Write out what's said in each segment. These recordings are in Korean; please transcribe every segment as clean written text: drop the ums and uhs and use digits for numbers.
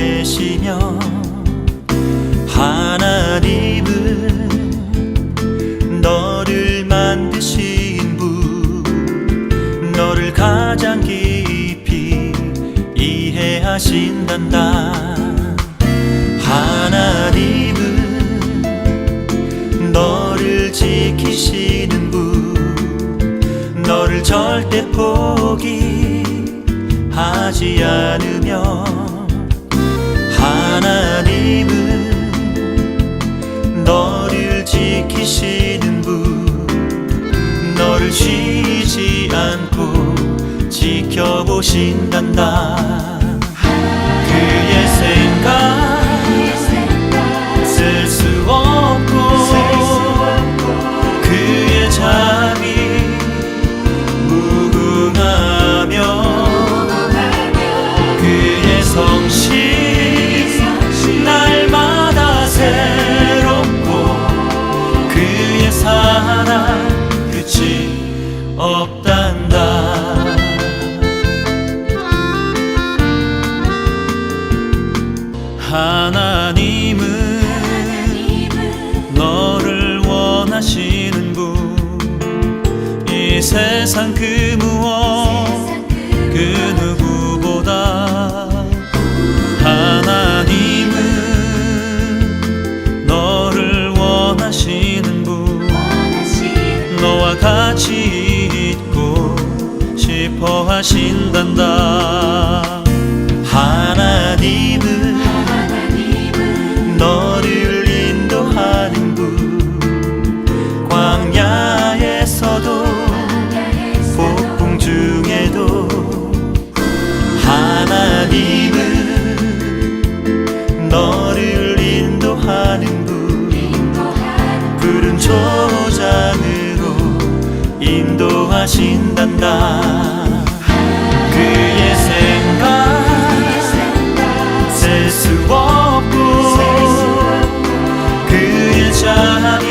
계시며 하나님은 너를 만드신 분, 너를 가장 깊이 이해하신단다. 하나님은 너를 지키시는 분, 너를 절대 포기하지 않으며 하나님은 너를 지키시는 분, 너를 쉬지 않고 지켜보신단다. 그의 생각 쓸 수 없고 그의 잠이 무궁하며 그의 성실 날마다 새롭고 그의 사랑 끝이 없단다. 하나님은 너를 원하시는 분, 이 세상 그 무엇 그 누구보다 하나님은 너를 원하시는 분, 너와 같이 있고 싶어 하신단다. 하나님은 너를 인도하는 분, 광야에서도 폭풍 중에도 하나님은 너를 인도하는 분, 푸른 초장으로 인도하신단다. 그의 생각 셀 수 없고 그의 잠이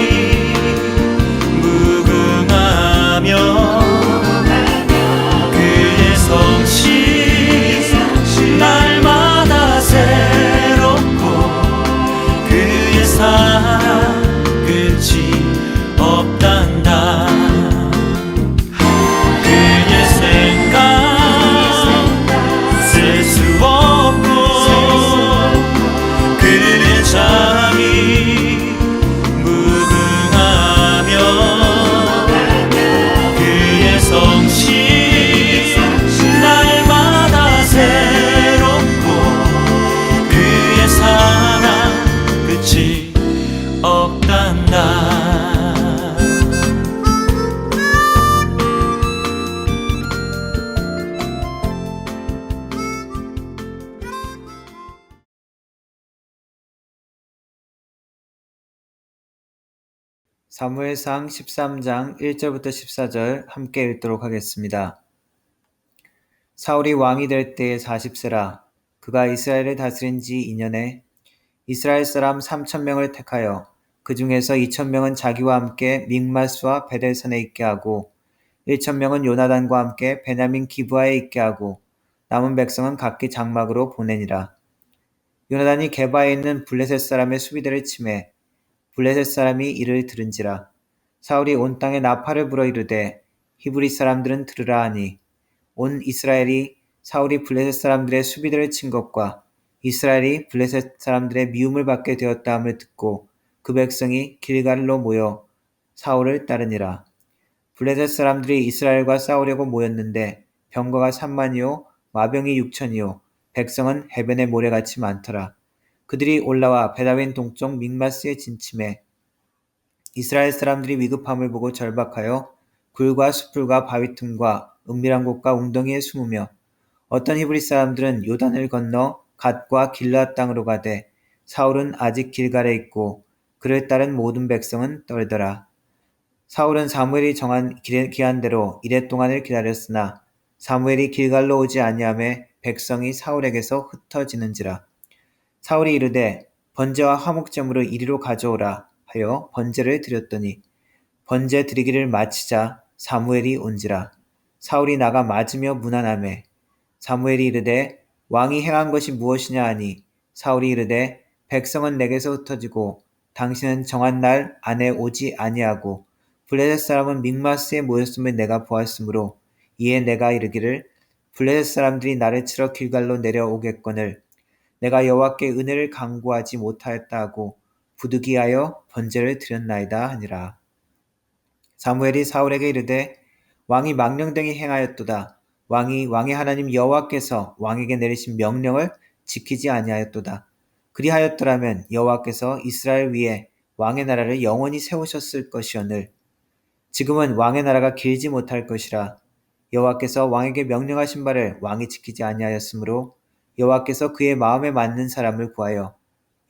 무궁하며 그의 성실 날마다 새롭고 그의 사랑 끝이 없단다. 그의 생각 셀 수 없고 그의 잠이 무궁하며 그의 성실 날마다 새롭고 그의 사랑 끝이 없단다. 사무엘상 13장 1절부터 14절 함께 읽도록 하겠습니다. 사울이 왕이 될 때에 40세라. 그가 이스라엘을 다스린 지 2년에 이스라엘 사람 3,000명을 택하여 그 중에서 2,000명은 자기와 함께 믹마스와 베델산에 있게 하고 1,000명은 요나단과 함께 베냐민 기브아에 있게 하고 남은 백성은 각기 장막으로 보내니라. 요나단이 게바에 있는 블레셋 사람의 수비대를 치매 블레셋 사람이 이를 들은지라. 사울이 온 땅에 나팔을 불어 이르되 히브리 사람들은 들으라 하니 온 이스라엘이 사울이 블레셋 사람들의 수비대를 친 것과 이스라엘이 블레셋 사람들의 미움을 받게 되었다 함을 듣고 그 백성이 길갈로 모여 사울을 따르니라. 블레셋 사람들이 이스라엘과 싸우려고 모였는데 병거가 3만이요 마병이 6천이요 백성은 해변의 모래같이 많더라. 그들이 올라와 베다윈 동쪽 믹마스에 진침해 이스라엘 사람들이 위급함을 보고 절박하여 굴과 수풀과 바위 틈과 은밀한 곳과 웅덩이에 숨으며 어떤 히브리 사람들은 요단을 건너 갓과 길르앗 땅으로 가되 사울은 아직 길갈에 있고 그를 따른 모든 백성은 떨더라. 사울은 사무엘이 정한 기한대로 이레 동안을 기다렸으나 사무엘이 길갈로 오지 아니하매 백성이 사울에게서 흩어지는지라. 사울이 이르되 번제와 화목제물을 이리로 가져오라 하여 번제를 드렸더니 번제 드리기를 마치자 사무엘이 온지라. 사울이 나가 맞으며 문안하매 사무엘이 이르되 왕이 행한 것이 무엇이냐 하니 사울이 이르되 백성은 내게서 흩어지고 당신은 정한 날 안에 오지 아니하고 블레셋 사람은 믹마스에 모였음을 내가 보았으므로 이에 내가 이르기를 블레셋 사람들이 나를 치러 길갈로 내려오겠거늘 내가 여호와께 은혜를 간구하지 못하였다 하고 부득이하여 번제를 드렸나이다 하니라. 사무엘이 사울에게 이르되 왕이 망령되이 행하였도다. 왕의 하나님 여호와께서 왕에게 내리신 명령을 지키지 아니하였도다. 그리하였더라면 여호와께서 이스라엘 위에 왕의 나라를 영원히 세우셨을 것이오늘 지금은 왕의 나라가 길지 못할 것이라. 여호와께서 왕에게 명령하신 바를 왕이 지키지 아니하였으므로 여호와께서 그의 마음에 맞는 사람을 구하여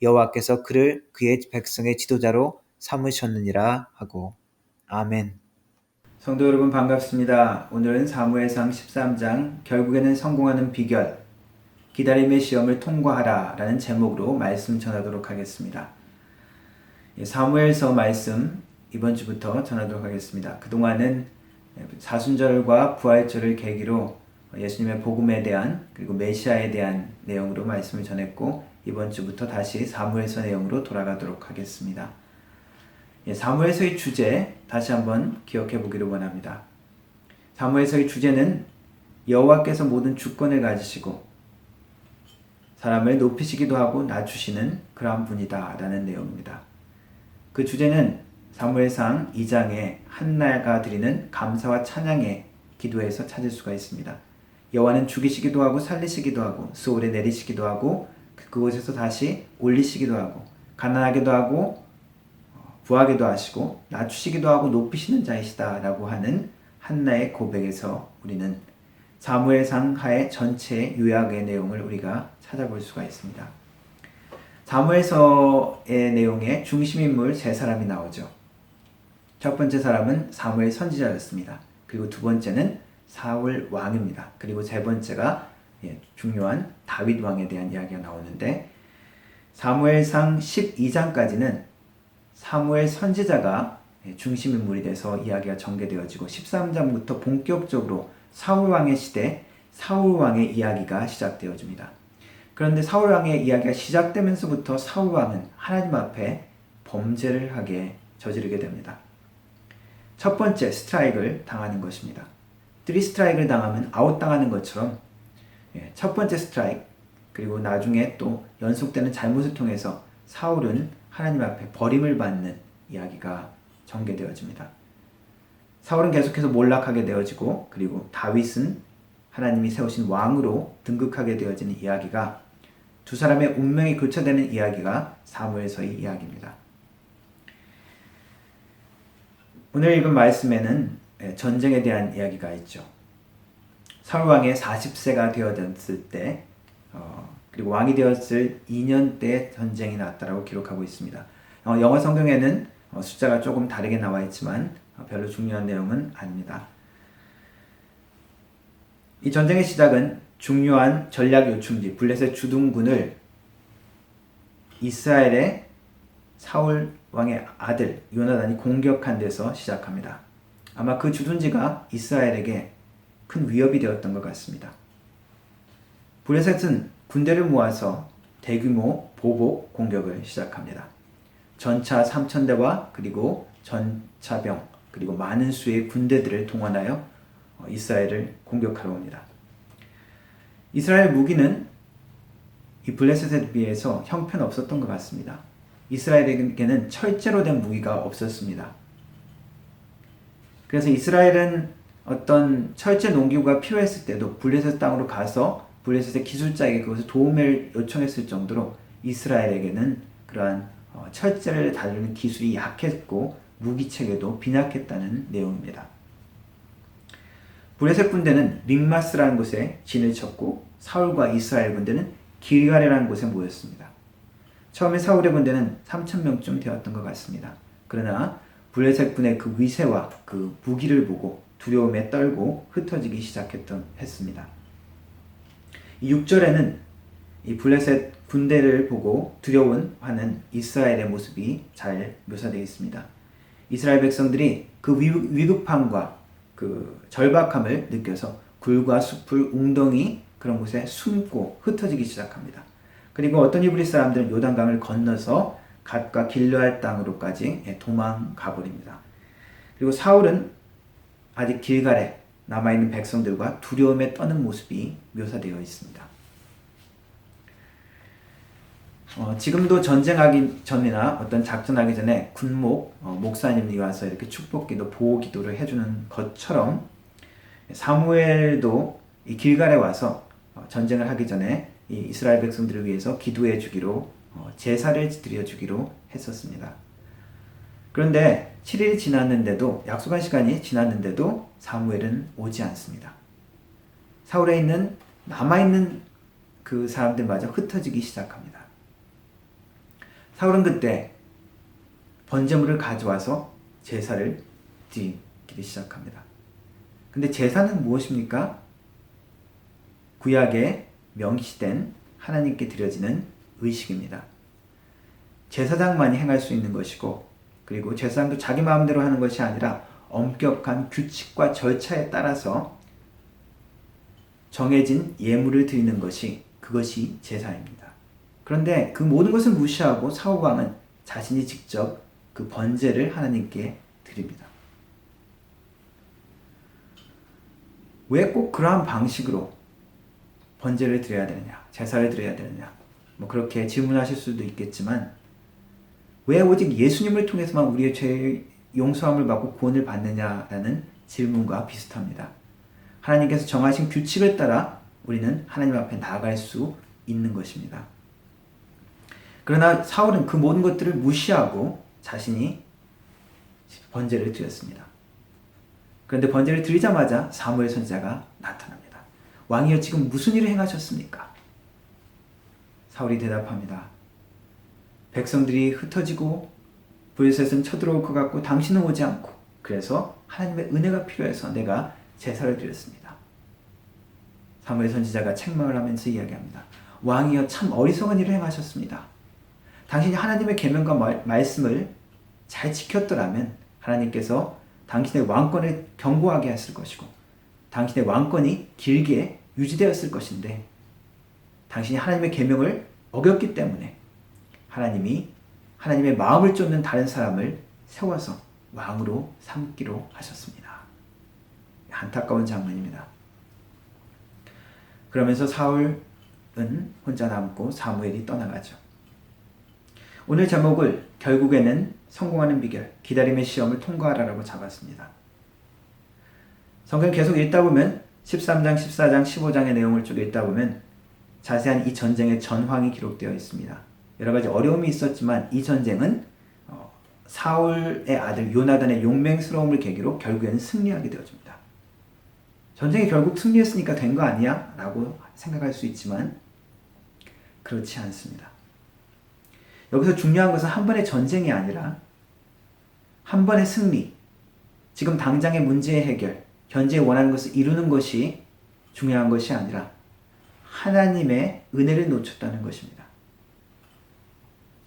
여호와께서 그를 그의 백성의 지도자로 삼으셨느니라 하고. 아멘. 성도 여러분 반갑습니다. 오늘은 사무엘상 13장 결국에는 성공하는 비결, 기다림의 시험을 통과하라 라는 제목으로 말씀 전하도록 하겠습니다. 사무엘서 말씀 이번 주부터 전하도록 하겠습니다. 그동안은 사순절과 부활절을 계기로 예수님의 복음에 대한 그리고 메시아에 대한 내용으로 말씀을 전했고 이번 주부터 다시 사무엘서 내용으로 돌아가도록 하겠습니다. 사무엘서의 주제 다시 한번 기억해 보기를 원합니다. 사무엘서의 주제는 여호와께서 모든 주권을 가지시고 사람을 높이시기도 하고 낮추시는 그러한 분이다 라는 내용입니다. 그 주제는 사무엘상 2장에 한나가 드리는 감사와 찬양의 기도에서 찾을 수가 있습니다. 여호와는 죽이시기도 하고 살리시기도 하고 수월에 내리시기도 하고 그곳에서 다시 올리시기도 하고 가난하게도 하고 부하게도 하시고 낮추시기도 하고 높이시는 자이시다 라고 하는 한나의 고백에서 우리는 사무엘상 하의 전체의 요약의 내용을 우리가 찾아볼 수가 있습니다. 사무엘서의 내용에 중심인물 세 사람이 나오죠. 첫 번째 사람은 사무엘 선지자였습니다. 그리고 두 번째는 사울 왕입니다. 그리고 세 번째가 중요한 다윗 왕에 대한 이야기가 나오는데 사무엘상 12장까지는 사무엘 선지자가 중심인물이 돼서 이야기가 전개되어지고 13장부터 본격적으로 사울왕의 시대 사울왕의 이야기가 시작되어집니다. 그런데 사울왕의 이야기가 시작되면서부터 사울왕은 하나님 앞에 범죄를 저지르게 됩니다. 첫 번째 스트라이크를 당하는 것입니다. 3 스트라이크를 당하면 아웃당하는 것처럼 첫 번째 스트라이크 그리고 나중에 또 연속되는 잘못을 통해서 사울은 하나님 앞에 버림을 받는 이야기가 전개되어집니다. 사울은 계속해서 몰락하게 되어지고 그리고 다윗은 하나님이 세우신 왕으로 등극하게 되어지는 이야기가 두 사람의 운명이 교차되는 이야기가 사무엘서의 이야기입니다. 오늘 읽은 말씀에는 전쟁에 대한 이야기가 있죠. 사울 왕의 40세가 되어졌을 때 그리고 왕이 되었을 2년 때 전쟁이 났다라고 기록하고 있습니다. 영어 성경에는 숫자가 조금 다르게 나와 있지만 별로 중요한 내용은 아닙니다. 이 전쟁의 시작은 중요한 전략 요충지 블레셋 주둔군을 이스라엘의 사울 왕의 아들 요나단이 공격한 데서 시작합니다. 아마 그 주둔지가 이스라엘에게 큰 위협이 되었던 것 같습니다. 블레셋은 군대를 모아서 대규모 보복 공격을 시작합니다. 전차 3,000대와 그리고 전차병 그리고 많은 수의 군대들을 동원하여 이스라엘을 공격하러 옵니다. 이스라엘 무기는 이 블레셋에 비해서 형편없었던 것 같습니다. 이스라엘에게는 철제로 된 무기가 없었습니다. 그래서 이스라엘은 어떤 철제 농기구가 필요했을 때도 블레셋 땅으로 가서 블레셋의 기술자에게 그것을 도움을 요청했을 정도로 이스라엘에게는 그러한 철제를 다루는 기술이 약했고 무기체계도 빈약했다는 내용입니다. 블레셋 군대는 믹마스라는 곳에 진을 쳤고 사울과 이스라엘 군대는 길갈이라는 곳에 모였습니다. 처음에 사울의 군대는 3,000명쯤 되었던 것 같습니다. 그러나 블레셋 군의 그 위세와 그 무기를 보고 두려움에 떨고 흩어지기 했습니다. 6절에는 이 블레셋 군대를 보고 두려워하는 이스라엘의 모습이 잘 묘사되어 있습니다. 이스라엘 백성들이 그 위급함과 그 절박함을 느껴서 굴과 숲을 웅덩이 그런 곳에 숨고 흩어지기 시작합니다. 그리고 어떤 이브리 사람들은 요단강을 건너서 갓과 길르앗 땅으로까지 도망가 버립니다. 그리고 사울은 아직 길갈에 남아있는 백성들과 두려움에 떠는 모습이 묘사되어 있습니다. 지금도 전쟁하기 전이나 어떤 작전하기 전에 군목, 목사님이 와서 이렇게 축복기도, 보호기도를 해주는 것처럼 사무엘도 이 길갈에 와서 전쟁을 하기 전에 이 이스라엘 백성들을 위해서 기도해 주기로, 제사를 드려 주기로 했었습니다. 그런데 7일이 지났는데도, 약속한 시간이 지났는데도 사무엘은 오지 않습니다. 사울에 있는, 남아있는 그 사람들마저 흩어지기 시작합니다. 사울은 그때 번제물을 가져와서 제사를 드리기 시작합니다. 근데 제사는 무엇입니까? 구약에 명시된 하나님께 드려지는 의식입니다. 제사장만이 행할 수 있는 것이고, 그리고 제사장도 자기 마음대로 하는 것이 아니라 엄격한 규칙과 절차에 따라서 정해진 예물을 드리는 것이, 그것이 제사입니다. 그런데 그 모든 것을 무시하고 사울 왕은 자신이 직접 그 번제를 하나님께 드립니다. 왜 꼭 그러한 방식으로 번제를 드려야 되느냐, 제사를 드려야 되느냐, 그렇게 질문하실 수도 있겠지만, 왜 오직 예수님을 통해서만 우리의 죄의 용서함을 받고 구원을 받느냐라는 질문과 비슷합니다. 하나님께서 정하신 규칙을 따라 우리는 하나님 앞에 나아갈 수 있는 것입니다. 그러나 사울은 그 모든 것들을 무시하고 자신이 번제를 드렸습니다. 그런데 번제를 드리자마자 사무엘 선지자가 나타납니다. 왕이여, 지금 무슨 일을 행하셨습니까? 사울이 대답합니다. 백성들이 흩어지고 블레셋은 쳐들어올 것 같고 당신은 오지 않고, 그래서 하나님의 은혜가 필요해서 내가 제사를 드렸습니다. 사무엘 선지자가 책망을 하면서 이야기합니다. 왕이여, 참 어리석은 일을 행하셨습니다. 당신이 하나님의 계명과 말씀을 잘 지켰더라면 하나님께서 당신의 왕권을 견고하게 했을 것이고, 당신의 왕권이 길게 유지되었을 것인데, 당신이 하나님의 계명을 어겼기 때문에 하나님이 하나님의 마음을 쫓는 다른 사람을 세워서 왕으로 삼기로 하셨습니다. 안타까운 장면입니다. 그러면서 사울은 혼자 남고 사무엘이 떠나가죠. 오늘 제목을 결국에는 성공하는 비결, 기다림의 시험을 통과하라라고 잡았습니다. 성경 계속 읽다 보면 13장, 14장, 15장의 내용을 쭉 읽다 보면 자세한 이 전쟁의 전황이 기록되어 있습니다. 여러 가지 어려움이 있었지만 이 전쟁은 사울의 아들 요나단의 용맹스러움을 계기로 결국에는 승리하게 되어집니다. 전쟁이 결국 승리했으니까 된 거 아니야? 라고 생각할 수 있지만 그렇지 않습니다. 여기서 중요한 것은 한 번의 전쟁이 아니라 한 번의 승리, 지금 당장의 문제의 해결, 현재 원하는 것을 이루는 것이 중요한 것이 아니라 하나님의 은혜를 놓쳤다는 것입니다.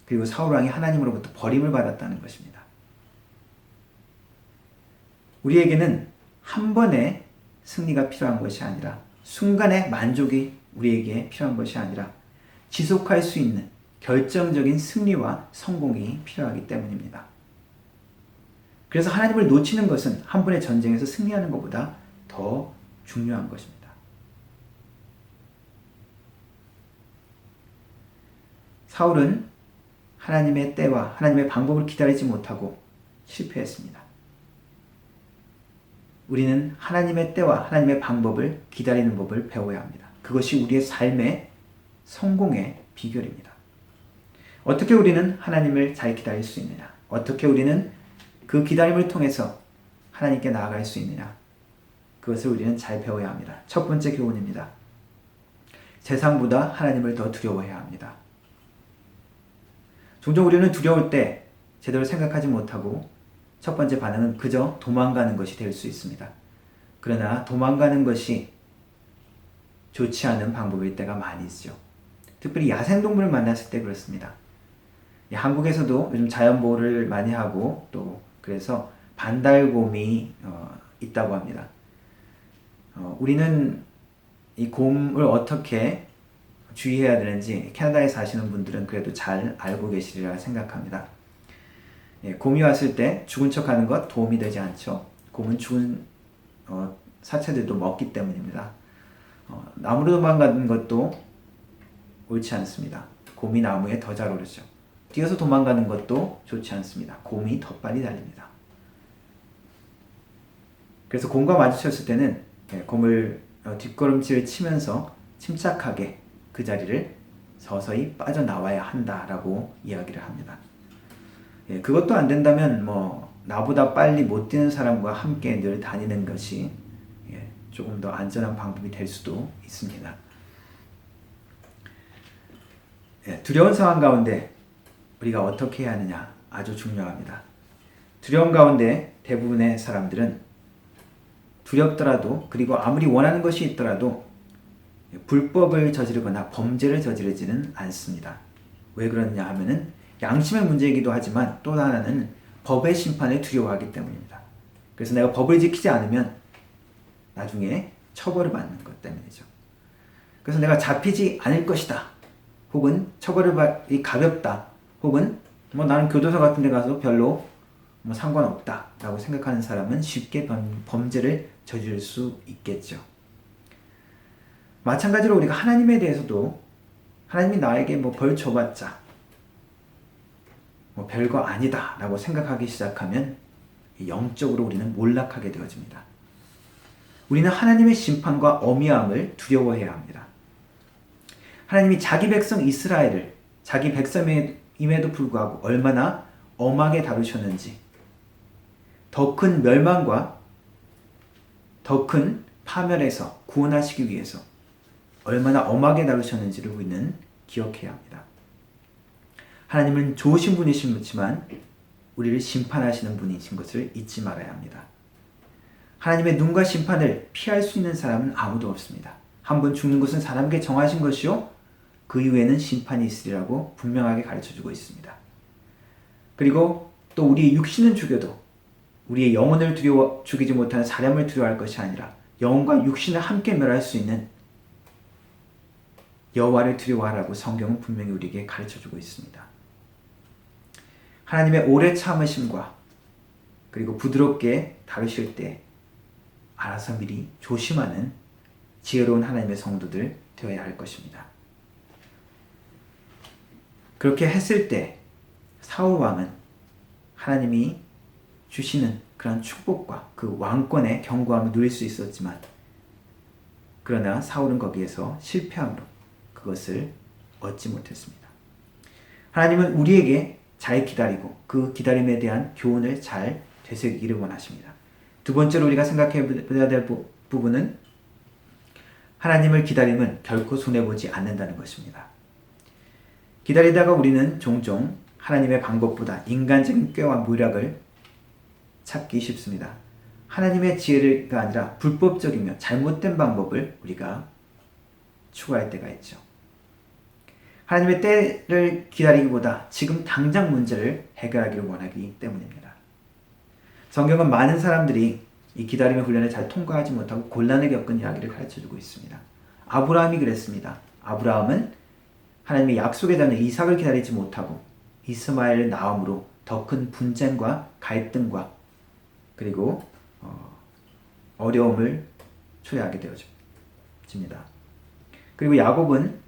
그리고 사울 왕이 하나님으로부터 버림을 받았다는 것입니다. 우리에게는 한 번의 승리가 필요한 것이 아니라, 순간의 만족이 우리에게 필요한 것이 아니라 지속할 수 있는 결정적인 승리와 성공이 필요하기 때문입니다. 그래서 하나님을 놓치는 것은 한 번의 전쟁에서 승리하는 것보다 더 중요한 것입니다. 사울은 하나님의 때와 하나님의 방법을 기다리지 못하고 실패했습니다. 우리는 하나님의 때와 하나님의 방법을 기다리는 법을 배워야 합니다. 그것이 우리의 삶의 성공의 비결입니다. 어떻게 우리는 하나님을 잘 기다릴 수 있느냐? 어떻게 우리는 그 기다림을 통해서 하나님께 나아갈 수 있느냐? 그것을 우리는 잘 배워야 합니다. 첫 번째 교훈입니다. 세상보다 하나님을 더 두려워해야 합니다. 종종 우리는 두려울 때 제대로 생각하지 못하고 첫 번째 반응은 그저 도망가는 것이 될 수 있습니다. 그러나 도망가는 것이 좋지 않은 방법일 때가 많이 있죠. 특별히 야생동물을 만났을 때 그렇습니다. 한국에서도 요즘 자연보호를 많이 하고 또 그래서 반달곰이 있다고 합니다. 우리는 이 곰을 어떻게 주의해야 되는지 캐나다에 사시는 분들은 그래도 잘 알고 계시리라 생각합니다. 곰이 왔을 때 죽은 척하는 것 도움이 되지 않죠. 곰은 죽은 사체들도 먹기 때문입니다. 나무로 도망가는 것도 옳지 않습니다. 곰이 나무에 더 잘 오르죠. 뛰어서 도망가는 것도 좋지 않습니다. 곰이 더 빨리 달립니다. 그래서 곰과 마주쳤을 때는 곰을 뒷걸음질을 치면서 침착하게 그 자리를 서서히 빠져나와야 한다라고 이야기를 합니다. 그것도 안 된다면 나보다 빨리 못 뛰는 사람과 함께 늘 다니는 것이 조금 더 안전한 방법이 될 수도 있습니다. 두려운 상황 가운데 우리가 어떻게 해야 하느냐 아주 중요합니다. 두려움 가운데 대부분의 사람들은 두렵더라도 그리고 아무리 원하는 것이 있더라도 불법을 저지르거나 범죄를 저지르지는 않습니다. 왜 그러느냐 하면은 양심의 문제이기도 하지만 또 하나는 법의 심판을 두려워하기 때문입니다. 그래서 내가 법을 지키지 않으면 나중에 처벌을 받는 것 때문이죠. 그래서 내가 잡히지 않을 것이다. 혹은 처벌을 받기 가볍다. 혹은 나는 교도소 같은 데 가서 별로 상관없다 라고 생각하는 사람은 쉽게 범죄를 저지를 수 있겠죠. 마찬가지로 우리가 하나님에 대해서도 하나님이 나에게 벌 줘봤자 별거 아니다 라고 생각하기 시작하면 영적으로 우리는 몰락하게 되어집니다. 우리는 하나님의 심판과 어미함을 두려워해야 합니다. 하나님이 자기 백성 이스라엘을 자기 백성임에도 불구하고 얼마나 엄하게 다루셨는지, 더 큰 멸망과 더 큰 파멸에서 구원하시기 위해서 얼마나 엄하게 다루셨는지를 우리는 기억해야 합니다. 하나님은 좋으신 분이시지만 우리를 심판하시는 분이신 것을 잊지 말아야 합니다. 하나님의 눈과 심판을 피할 수 있는 사람은 아무도 없습니다. 한 번 죽는 것은 사람에게 정하신 것이요 그 이후에는 심판이 있으리라고 분명하게 가르쳐주고 있습니다. 그리고 또 우리의 육신은 죽여도 우리의 영혼을 죽이지 못하는 사람을 두려워할 것이 아니라 영혼과 육신을 함께 멸할 수 있는 여호와를 두려워하라고 성경은 분명히 우리에게 가르쳐주고 있습니다. 하나님의 오래 참으심과 그리고 부드럽게 다루실 때 알아서 미리 조심하는 지혜로운 하나님의 성도들 되어야 할 것입니다. 그렇게 했을 때 사울 왕은 하나님이 주시는 그런 축복과 그 왕권의 견고함을 누릴 수 있었지만 그러나 사울은 거기에서 실패함으로 그것을 얻지 못했습니다. 하나님은 우리에게 잘 기다리고 그 기다림에 대한 교훈을 잘 되새기기를 원하십니다. 두 번째로 우리가 생각해 봐야 될 부분은 하나님을 기다림은 결코 손해보지 않는다는 것입니다. 기다리다가 우리는 종종 하나님의 방법보다 인간적인 꾀와 모략을 찾기 쉽습니다. 하나님의 지혜가 아니라 불법적이며 잘못된 방법을 우리가 추구할 때가 있죠. 하나님의 때를 기다리기보다 지금 당장 문제를 해결하기를 원하기 때문입니다. 성경은 많은 사람들이 이 기다림의 훈련을 잘 통과하지 못하고 곤란을 겪은 이야기를 가르쳐주고 있습니다. 아브라함이 그랬습니다. 아브라함은 하나님의 약속의 자녀 이삭을 기다리지 못하고 이스마엘을 낳음으로 더 큰 분쟁과 갈등과 그리고 어려움을 초래하게 되어집니다. 그리고 야곱은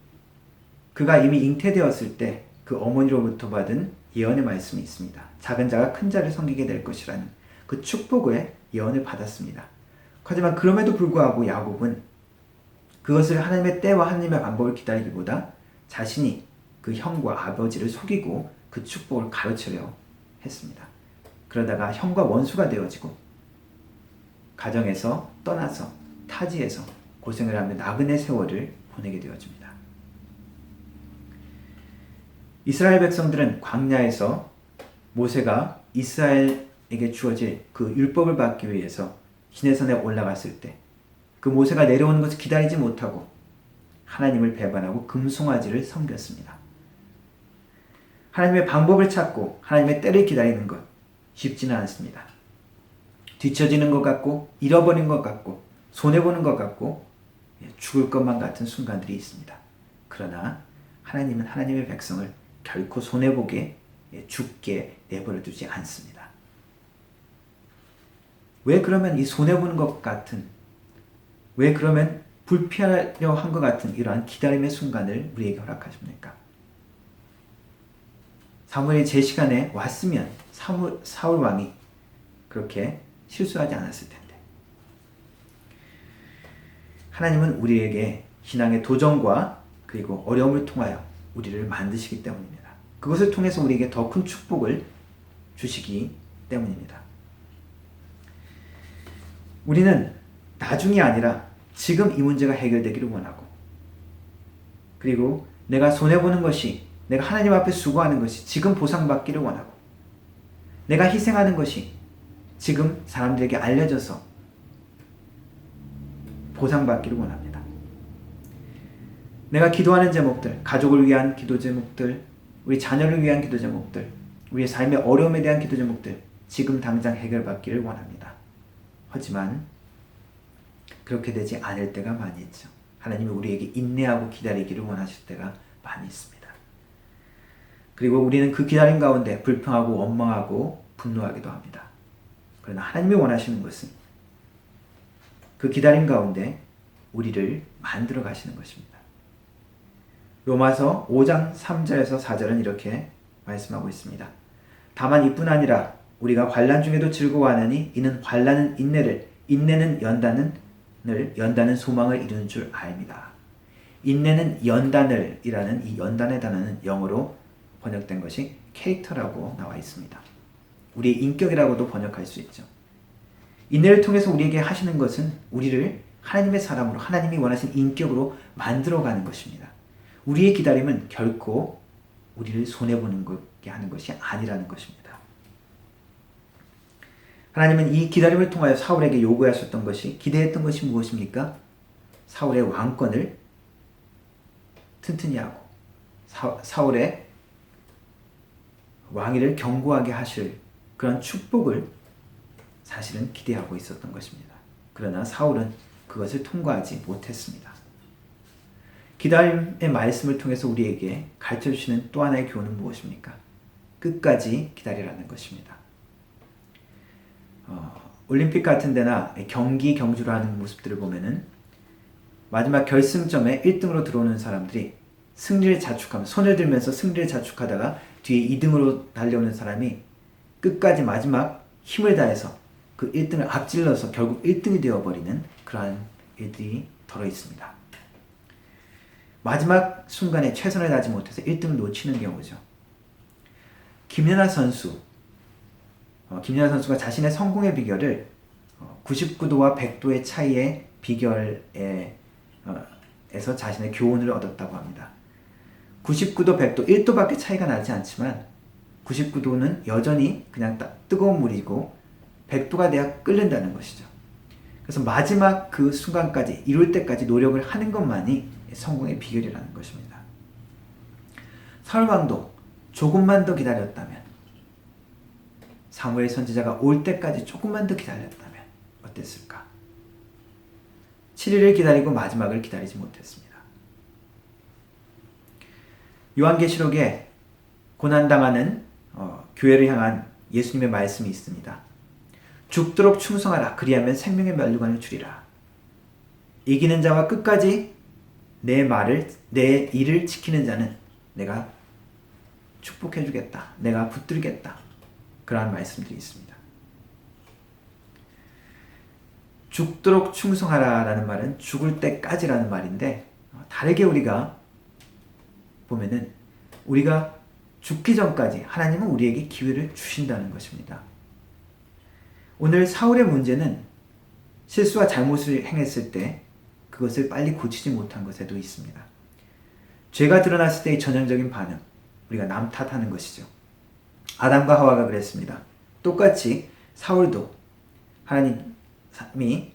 그가 이미 잉태되었을 때 그 어머니로부터 받은 예언의 말씀이 있습니다. 작은 자가 큰 자를 섬기게 될 것이라는 그 축복의 예언을 받았습니다. 하지만 그럼에도 불구하고 야곱은 그것을 하나님의 때와 하나님의 방법을 기다리기보다 자신이 그 형과 아버지를 속이고 그 축복을 가로채려 했습니다. 그러다가 형과 원수가 되어지고 가정에서 떠나서 타지에서 고생을 하며 나그네 세월을 보내게 되어집니다. 이스라엘 백성들은 광야에서 모세가 이스라엘에게 주어질 그 율법을 받기 위해서 시내산에 올라갔을 때 그 모세가 내려오는 것을 기다리지 못하고 하나님을 배반하고 금송아지를 섬겼습니다. 하나님의 방법을 찾고 하나님의 때를 기다리는 것 쉽지는 않습니다. 뒤처지는 것 같고 잃어버린 것 같고 손해보는 것 같고 죽을 것만 같은 순간들이 있습니다. 그러나 하나님은 하나님의 백성을 결코 손해보게 죽게 내버려 두지 않습니다. 왜 그러면 이 손해보는 것 같은, 왜 그러면 불피하려 한 것 같은 이러한 기다림의 순간을 우리에게 허락하십니까? 사무엘이 제 시간에 왔으면 사울 왕이 그렇게 실수하지 않았을 텐데. 하나님은 우리에게 신앙의 도전과 그리고 어려움을 통하여 우리를 만드시기 때문입니다. 그것을 통해서 우리에게 더 큰 축복을 주시기 때문입니다. 우리는 나중이 아니라 지금 이 문제가 해결되기를 원하고, 그리고 내가 손해보는 것이, 내가 하나님 앞에 수고하는 것이 지금 보상받기를 원하고, 내가 희생하는 것이 지금 사람들에게 알려져서 보상받기를 원합니다. 내가 기도하는 제목들, 가족을 위한 기도 제목들, 우리 자녀를 위한 기도 제목들, 우리의 삶의 어려움에 대한 기도 제목들, 지금 당장 해결받기를 원합니다. 하지만 그렇게 되지 않을 때가 많이 있죠. 하나님이 우리에게 인내하고 기다리기를 원하실 때가 많이 있습니다. 그리고 우리는 그 기다림 가운데 불평하고 원망하고 분노하기도 합니다. 그러나 하나님이 원하시는 것은 그 기다림 가운데 우리를 만들어 가시는 것입니다. 로마서 5장 3절에서 4절은 이렇게 말씀하고 있습니다. 다만 이뿐 아니라 우리가 환난 중에도 즐거워하느니 이는 환난은 인내를, 인내는 연단은 소망을 이루는 줄 압니다. 인내는 연단을 이라는 이 연단의 단어는 영어로 번역된 것이 캐릭터라고 나와 있습니다. 우리의 인격이라고도 번역할 수 있죠. 인내를 통해서 우리에게 하시는 것은 우리를 하나님의 사람으로, 하나님이 원하신 인격으로 만들어가는 것입니다. 우리의 기다림은 결코 우리를 손해보는 것게 하는 것이 아니라는 것입니다. 하나님은 이 기다림을 통하여 사울에게 요구하셨던 것이, 기대했던 것이 무엇입니까? 사울의 왕권을 튼튼히 하고 사울의 왕위를 견고하게 하실 그런 축복을 사실은 기대하고 있었던 것입니다. 그러나 사울은 그것을 통과하지 못했습니다. 기다림의 말씀을 통해서 우리에게 가르쳐주시는 또 하나의 교훈은 무엇입니까? 끝까지 기다리라는 것입니다. 올림픽 같은 데나 경기 경주를 하는 모습들을 보면은 마지막 결승점에 1등으로 들어오는 사람들이 승리를 자축하면, 손을 들면서 승리를 자축하다가 뒤에 2등으로 달려오는 사람이 끝까지 마지막 힘을 다해서 그 1등을 앞질러서 결국 1등이 되어버리는 그러한 일들이 덜어 있습니다. 마지막 순간에 최선을 다하지 못해서 1등을 놓치는 경우죠. 김연아 선수가 자신의 성공의 비결을 99도와 100도의 차이의 비결에서 자신의 교훈을 얻었다고 합니다. 99도, 100도, 1도밖에 차이가 나지 않지만 99도는 여전히 그냥 뜨거운 물이고 100도가 돼야 끓는다는 것이죠. 그래서 마지막 그 순간까지 이룰 때까지 노력을 하는 것만이 성공의 비결이라는 것입니다. 사울 왕도 조금만 더 기다렸다면, 사무엘 선지자가 올 때까지 조금만 더 기다렸다면 어땠을까? 7일을 기다리고 마지막을 기다리지 못했습니다. 요한계시록에 고난당하는 교회를 향한 예수님의 말씀이 있습니다. 죽도록 충성하라. 그리하면 생명의 면류관을 주리라. 이기는 자와 끝까지 내 일을 지키는 자는 내가 축복해 주겠다. 내가 붙들겠다. 그러한 말씀들이 있습니다. 죽도록 충성하라라는 말은 죽을 때까지라는 말인데, 다르게 우리가 보면은 우리가 죽기 전까지 하나님은 우리에게 기회를 주신다는 것입니다. 오늘 사울의 문제는 실수와 잘못을 행했을 때 그것을 빨리 고치지 못한 것에도 있습니다. 죄가 드러났을 때의 전형적인 반응, 우리가 남 탓하는 것이죠. 아담과 하와가 그랬습니다. 똑같이 사울도 하나님이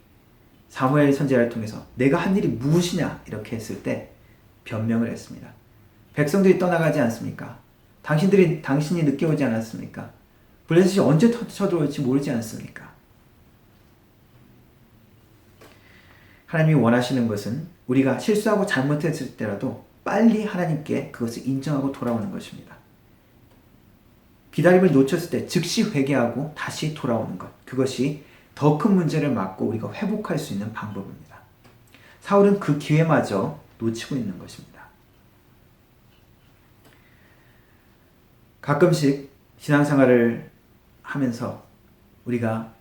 사무엘 선지자를 통해서 내가 한 일이 무엇이냐 이렇게 했을 때 변명을 했습니다. 백성들이 떠나가지 않습니까? 당신이 늦게 오지 않았습니까? 블레셋이 언제 쳐들어올지 모르지 않습니까? 하나님이 원하시는 것은 우리가 실수하고 잘못했을 때라도 빨리 하나님께 그것을 인정하고 돌아오는 것입니다. 기다림을 놓쳤을 때 즉시 회개하고 다시 돌아오는 것, 그것이 더 큰 문제를 막고 우리가 회복할 수 있는 방법입니다. 사울은 그 기회마저 놓치고 있는 것입니다. 가끔씩 신앙생활을 하면서 우리가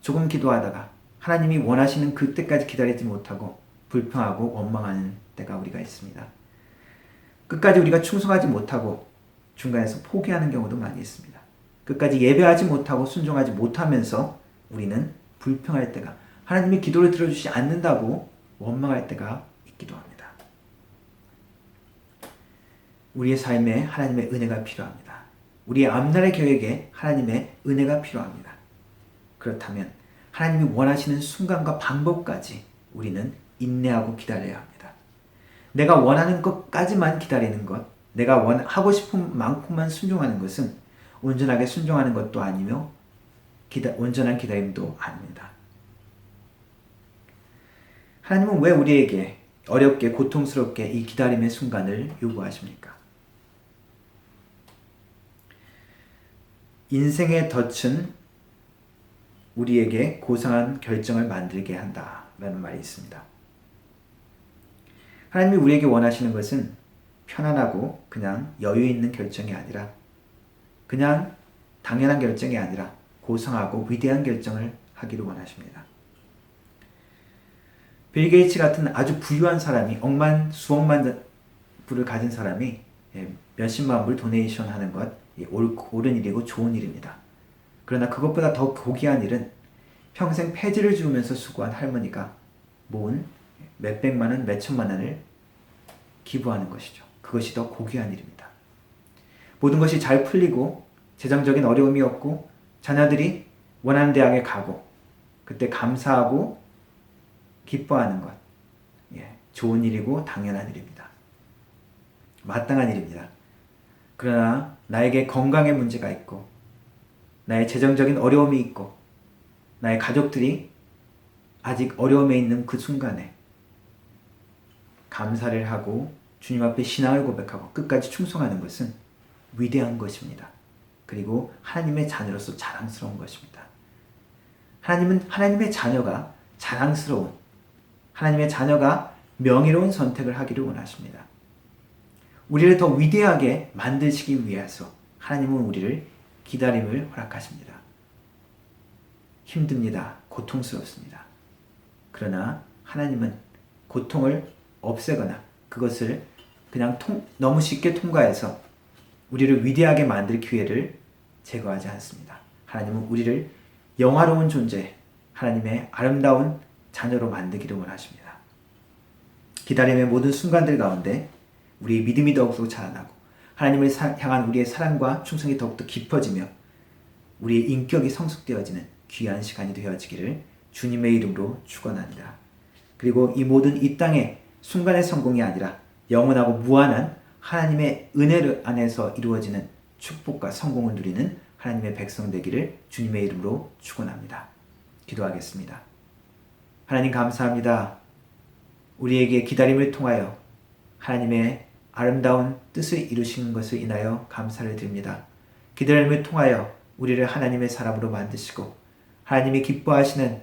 조금 기도하다가 하나님이 원하시는 그때까지 기다리지 못하고 불평하고 원망하는 때가 우리가 있습니다. 끝까지 우리가 충성하지 못하고 중간에서 포기하는 경우도 많이 있습니다. 끝까지 예배하지 못하고 순종하지 못하면서 우리는 불평할 때가, 하나님이 기도를 들어주지 않는다고 원망할 때가 있기도 합니다. 우리의 삶에 하나님의 은혜가 필요합니다. 우리의 앞날의 계획에 하나님의 은혜가 필요합니다. 그렇다면 하나님이 원하시는 순간과 방법까지 우리는 인내하고 기다려야 합니다. 내가 원하는 것까지만 기다리는 것, 내가 하고 싶은 만큼만 순종하는 것은 온전하게 순종하는 것도 아니며 온전한 기다림도 아닙니다. 하나님은 왜 우리에게 어렵게 고통스럽게 이 기다림의 순간을 요구하십니까? 인생의 덫은 우리에게 고상한 결정을 만들게 한다라는 말이 있습니다. 하나님이 우리에게 원하시는 것은 편안하고 그냥 여유 있는 결정이 아니라, 그냥 당연한 결정이 아니라 고상하고 위대한 결정을 하기를 원하십니다. 빌 게이츠 같은 아주 부유한 사람이, 수억만 불을 가진 사람이 몇십만 불 도네이션 하는 것, 옳은 일이고 좋은 일입니다. 그러나 그것보다 더 고귀한 일은 평생 폐지를 주우면서 수고한 할머니가 모은 몇백만 원, 몇천만 원을 기부하는 것이죠. 그것이 더 고귀한 일입니다. 모든 것이 잘 풀리고 재정적인 어려움이 없고 자녀들이 원하는 대학에 가고 그때 감사하고 기뻐하는 것, 좋은 일이고 당연한 일입니다. 마땅한 일입니다. 그러나 나에게 건강의 문제가 있고 나의 재정적인 어려움이 있고 나의 가족들이 아직 어려움에 있는 그 순간에 감사를 하고 주님 앞에 신앙을 고백하고 끝까지 충성하는 것은 위대한 것입니다. 그리고 하나님의 자녀로서 자랑스러운 것입니다. 하나님은 하나님의 자녀가 자랑스러운, 하나님의 자녀가 명예로운 선택을 하기를 원하십니다. 우리를 더 위대하게 만드시기 위해서 하나님은 우리를 기다림을 허락하십니다. 힘듭니다. 고통스럽습니다. 그러나 하나님은 고통을 없애거나 그것을 그냥 너무 쉽게 통과해서 우리를 위대하게 만들 기회를 제거하지 않습니다. 하나님은 우리를 영화로운 존재, 하나님의 아름다운 자녀로 만들기를 원하십니다. 기다림의 모든 순간들 가운데 우리의 믿음이 더욱더 자라나고 하나님을 향한 우리의 사랑과 충성이 더욱더 깊어지며 우리의 인격이 성숙되어지는 귀한 시간이 되어지기를 주님의 이름으로 축원합니다. 그리고 이 모든 이 땅의 순간의 성공이 아니라 영원하고 무한한 하나님의 은혜 안에서 이루어지는 축복과 성공을 누리는 하나님의 백성 되기를 주님의 이름으로 축원합니다. 기도하겠습니다. 하나님 감사합니다. 우리에게 기다림을 통하여 하나님의 아름다운 뜻을 이루시는 것을 인하여 감사를 드립니다. 기다림을 통하여 우리를 하나님의 사람으로 만드시고 하나님이 기뻐하시는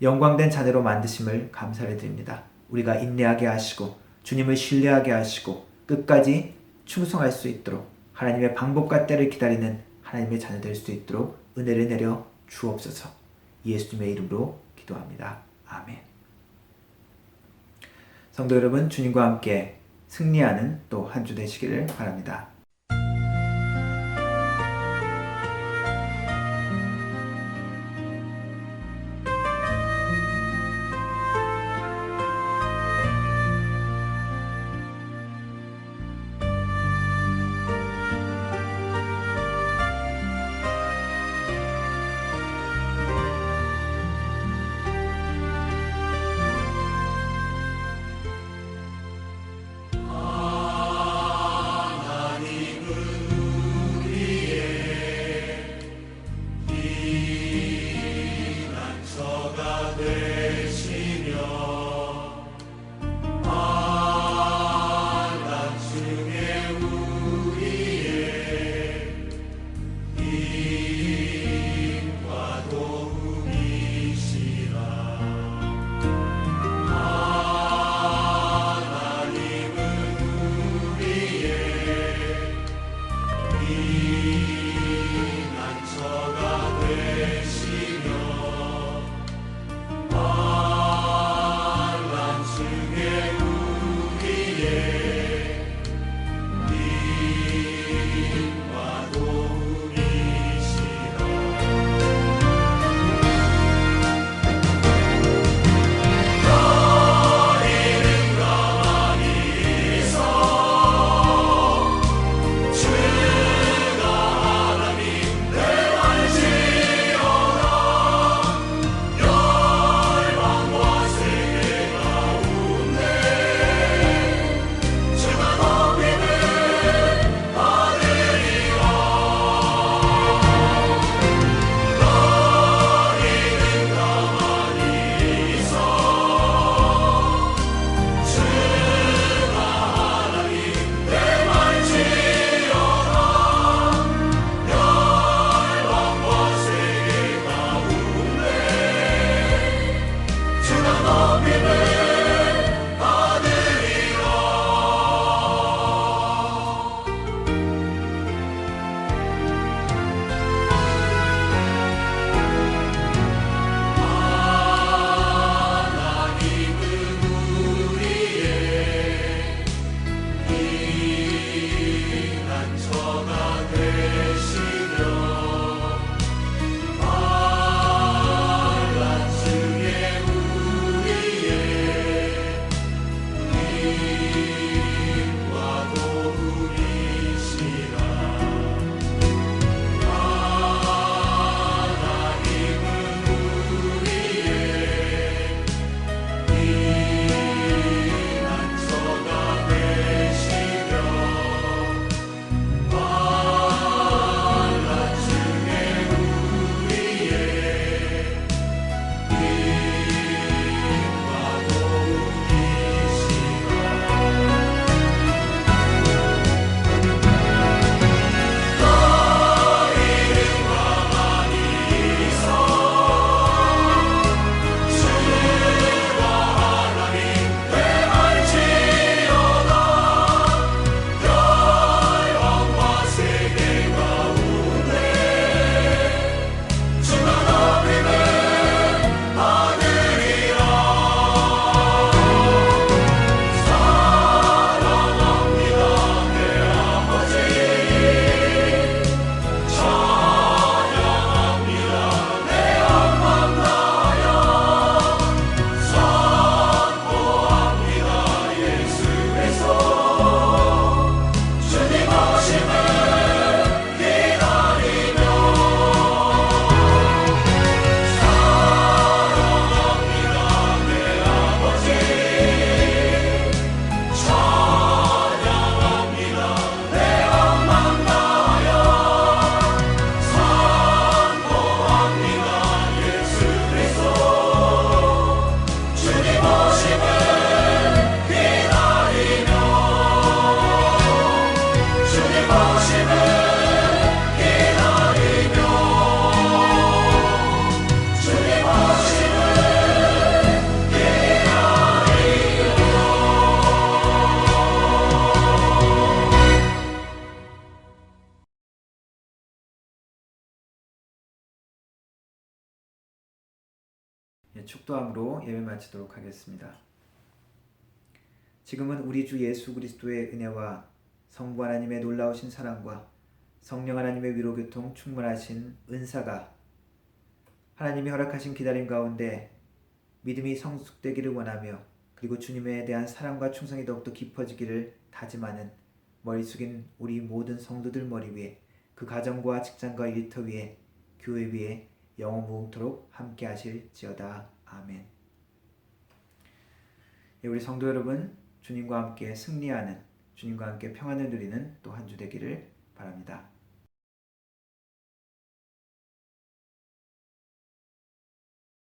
영광된 자녀로 만드심을 감사를 드립니다. 우리가 인내하게 하시고 주님을 신뢰하게 하시고 끝까지 충성할 수 있도록 하나님의 방법과 때를 기다리는 하나님의 자녀 될 수 있도록 은혜를 내려 주옵소서. 예수님의 이름으로 기도합니다. 아멘. 성도 여러분, 주님과 함께 승리하는 또 한 주 되시기를 바랍니다. 축도함으로 예배 마치도록 하겠습니다. 지금은 우리 주 예수 그리스도의 은혜와 성부 하나님의 놀라우신 사랑과 성령 하나님의 위로교통 충만하신 은사가 하나님이 허락하신 기다림 가운데 믿음이 성숙되기를 원하며 그리고 주님에 대한 사랑과 충성이 더욱더 깊어지기를 다짐하는 머리 숙인 우리 모든 성도들 머리 위에 그 가정과 직장과 일터 위에 교회 위에 영원 무궁토록 함께 하실지어다. 아멘. 우리 성도 여러분, 주님과 함께 승리하는, 주님과 함께 평안을 누리는 또 한 주 되기를 바랍니다.